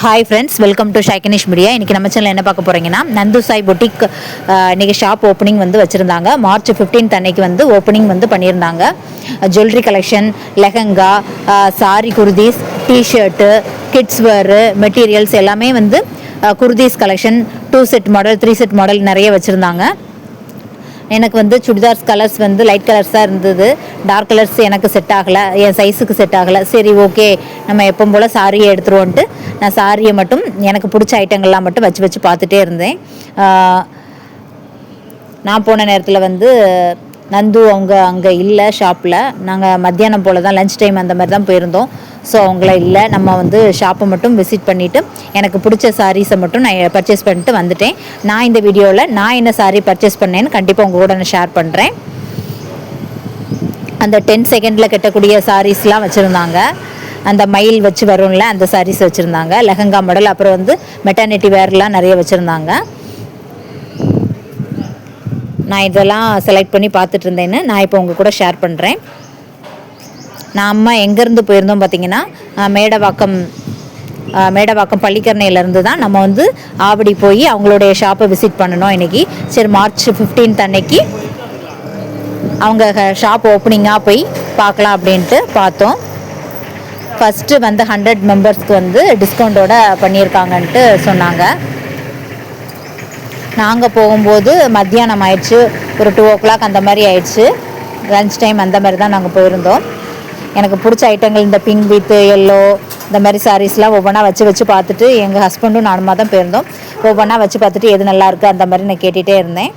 Hi friends, welcome to ஷைக்கனிஷ் media. இன்றைக்கி நம்ம சேனல் என்ன பார்க்க போகிறீங்கன்னா, நந்து சாய் பொட்டிக் இன்றைக்கி ஷாப் ஓப்பனிங் வந்து வச்சுருந்தாங்க. மார்ச் 15 அன்னைக்கு வந்து ஓப்பனிங் வந்து பண்ணியிருந்தாங்க. Jewellery collection, lehenga, sari, kurtis, T-shirt, kids wear, materials எல்லாமே வந்து kurtis collection 2 set model 3 set model நிறைய வச்சுருந்தாங்க. எனக்கு வந்து சுடிதார்ஸ் கலர்ஸ் வந்து லைட் கலர்ஸாக இருந்தது. டார்க் கலர்ஸ் எனக்கு செட் ஆகலை, என் சைஸுக்கு செட் ஆகலை. சரி, ஓகே, நம்ம எப்பவும் போல் சாரியை எடுத்துருவோன்ட்டு நான் சாரியை மட்டும் எனக்கு பிடிச்ச ஐட்டங்கள்லாம் மட்டும் வச்சு பார்த்துட்டே இருந்தேன். நான் போன நேரத்தில் வந்து நந்து அவங்க அங்கே இல்லை ஷாப்பில். நாங்கள் மத்தியானம் போல் தான், லன்ச் டைம் அந்த மாதிரி தான் போயிருந்தோம். ஸோ அவங்கள இல்லை. நம்ம வந்து ஷாப்பை மட்டும் விசிட் பண்ணிவிட்டு எனக்கு பிடிச்ச சாரீஸை மட்டும் நான் பர்ச்சேஸ் பண்ணிட்டு வந்துட்டேன். நான் இந்த வீடியோவில் நான் என்ன சாரீ பர்ச்சேஸ் பண்ணேன்னு கண்டிப்பாக உங்கள் கூட நான் ஷேர் பண்ணுறேன். அந்த 10 செகண்டில் கட்டக்கூடிய சாரீஸ்லாம் வச்சுருந்தாங்க. அந்த மயில் வச்சு வரும்ல, அந்த சாரீஸ் வச்சுருந்தாங்க. லெஹங்கா மாடல், அப்புறம் வந்து மெட்டர்னிட்டி வேர்லாம் நிறைய வச்சுருந்தாங்க. நான் இதெல்லாம் செலக்ட் பண்ணி பார்த்துட்டு இருந்தேன்னு நான் இப்போ உங்கள் கூட ஷேர் பண்ணுறேன். நம்ம எங்கேருந்து போயிருந்தோம் பார்த்திங்கன்னா, மேடவாக்கம் பள்ளிக்கரணையிலேருந்து தான் நம்ம வந்து ஆவடி போய் அவங்களுடைய ஷாப்பை விசிட் பண்ணணும் இன்றைக்கி. சரி, மார்ச் 15 அன்னைக்கு அவங்க ஷாப் ஓப்பனிங்காக போய் பார்க்கலாம் அப்படின்ட்டு பார்த்தோம். ஃபஸ்ட்டு வந்து 100 மெம்பர்ஸ்க்கு வந்து டிஸ்கவுண்ட்டோடு பண்ணியிருக்காங்கன்ட்டு சொன்னாங்க. நாங்கள் போகும்போது மத்தியானம் ஆயிடுச்சு, ஒரு 2 o'clock அந்த மாதிரி ஆயிடுச்சு. லன்ச் டைம் அந்த மாதிரி தான் நாங்கள் போயிருந்தோம். எனக்கு பிடிச்ச ஐட்டங்கள் இந்த பிங்க் வித் எல்லோ இந்த மாதிரி சாரீஸ்லாம் ஒவ்வொன்றா வச்சு பார்த்துட்டு, எங்கள் ஹஸ்பண்டும் நானுமா தான் போயிருந்தோம். ஒவ்வொன்றா வச்சு பார்த்துட்டு எது நல்லா இருக்குது அந்த மாதிரி நான் கேட்டுகிட்டே இருந்தேன்.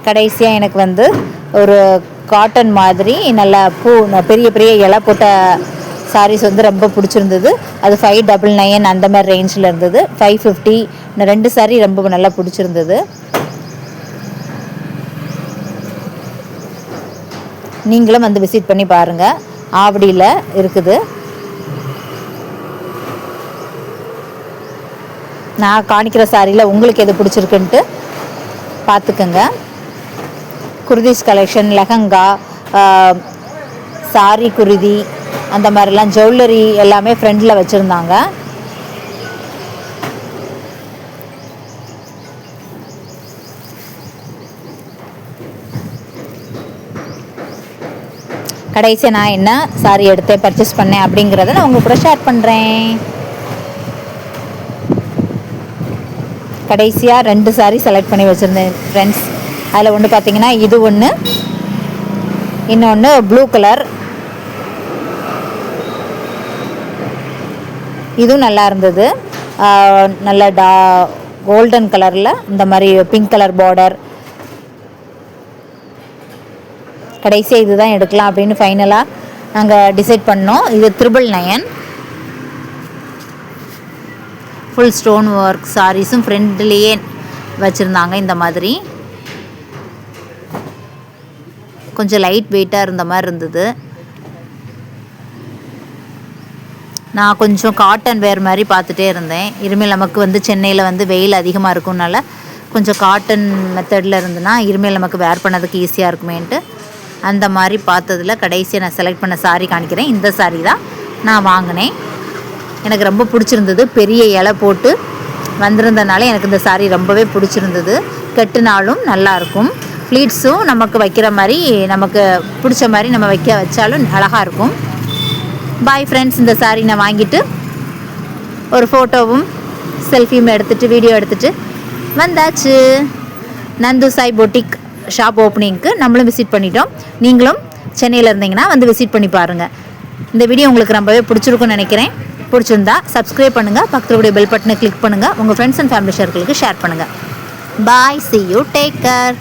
கடைசியாக எனக்கு வந்து ஒரு காட்டன் மாதிரி நல்ல பெரிய பெரிய இலை போட்ட சாரீஸ் வந்து ரொம்ப பிடிச்சிருந்தது. அது 599 அந்த மாதிரி ரேஞ்சில் இருந்தது. 550 இந்த 2 சாரீ ரொம்ப நல்லா பிடிச்சிருந்தது. நீங்களும் வந்து விசிட் பண்ணி பாருங்கள். ஆவடியில் இருக்குது. நான் காணிக்கிற சாரியில் உங்களுக்கு எது பிடிச்சிருக்குன்ட்டு பார்த்துக்கோங்க. குர்தீஸ் கலெக்ஷன், லெஹங்கா, சாரி, குருதி அந்த மாதிரிலாம் ஜுவல்லரி எல்லாமே ஃப்ரெண்டில் வச்சுருந்தாங்க. கடைசியாக நான் என்ன சாரி எடுத்தேன், பர்ச்சேஸ் பண்ணேன் அப்படிங்கிறத நான் உங்கள் கூட ஷேர் பண்ணுறேன். கடைசியாக 2 சாரி செலக்ட் பண்ணி வச்சுருந்தேன் ஃப்ரெண்ட்ஸ். அதில் ஒன்று பார்த்தீங்கன்னா இது ஒன்று, இன்னொன்று ப்ளூ கலர். இதுவும் நல்லா இருந்தது. நல்ல கோல்டன் கலரில் இந்த மாதிரி பிங்க் கலர் பார்டர். கடைசியாக இது தான் எடுக்கலாம் அப்படின்னு ஃபைனலாக நாங்கள் டிசைட் பண்ணோம். இது 999 ஃபுல் ஸ்டோன் ஒர்க் சாரீஸும் ஃப்ரெண்ட்லேயே வச்சுருந்தாங்க. இந்த மாதிரி கொஞ்சம் லைட் வெயிட்டாக இருந்த மாதிரி இருந்தது. நான் கொஞ்சம் காட்டன் வேர் மாதிரி பார்த்துட்டே இருந்தேன். இனிமேல் நமக்கு வந்து சென்னையில் வந்து வெயில் அதிகமாக இருக்கும்னால கொஞ்சம் காட்டன் மெத்தடில் இருந்துன்னா இனிமேல் நமக்கு வேர் பண்ணதுக்கு ஈஸியாக இருக்குமேன்ட்டு அந்த மாதிரி பார்த்ததில் கடைசியாக நான் செலக்ட் பண்ண சாரீ காணிக்கிறேன். இந்த சாரீ தான் நான் வாங்கினேன். எனக்கு ரொம்ப பிடிச்சிருந்தது. பெரிய இலை போட்டு வந்திருந்தனால எனக்கு இந்த சாரீ ரொம்பவே பிடிச்சிருந்தது. கெட்டுனாலும் நல்லாயிருக்கும். ஃப்ளீட்ஸும் நமக்கு வைக்கிற மாதிரி, நமக்கு பிடிச்ச மாதிரி நம்ம வச்சாலும் அழகாக இருக்கும். பாய் ஃப்ரெண்ட்ஸ், இந்த சாரீ நான் வாங்கிட்டு ஒரு ஃபோட்டோவும் செல்ஃபியும் எடுத்துகிட்டு வீடியோ எடுத்துகிட்டு வந்தாச்சு. நந்து சாய் பொட்டிக் ஷாப் ஓப்பனிங்க்கு நம்மளும் விசிட் பண்ணிட்டோம். நீங்களும் சென்னையில் இருந்தீங்கன்னா வந்து விசிட் பண்ணி பாருங்கள். இந்த வீடியோ உங்களுக்கு ரொம்பவே பிடிச்சிருக்குன்னு நினைக்கிறேன். பிடிச்சிருந்தா சப்ஸ்கிரைப் பண்ணுங்கள், பக்கத்துடைய பெல் பட்டனை கிளிக் பண்ணுங்கள், உங்கள் ஃப்ரெண்ட்ஸ் அண்ட் ஃபேமிலி சர்க்கிளுக்கு ஷேர் பண்ணுங்கள். பாய், see you, take care.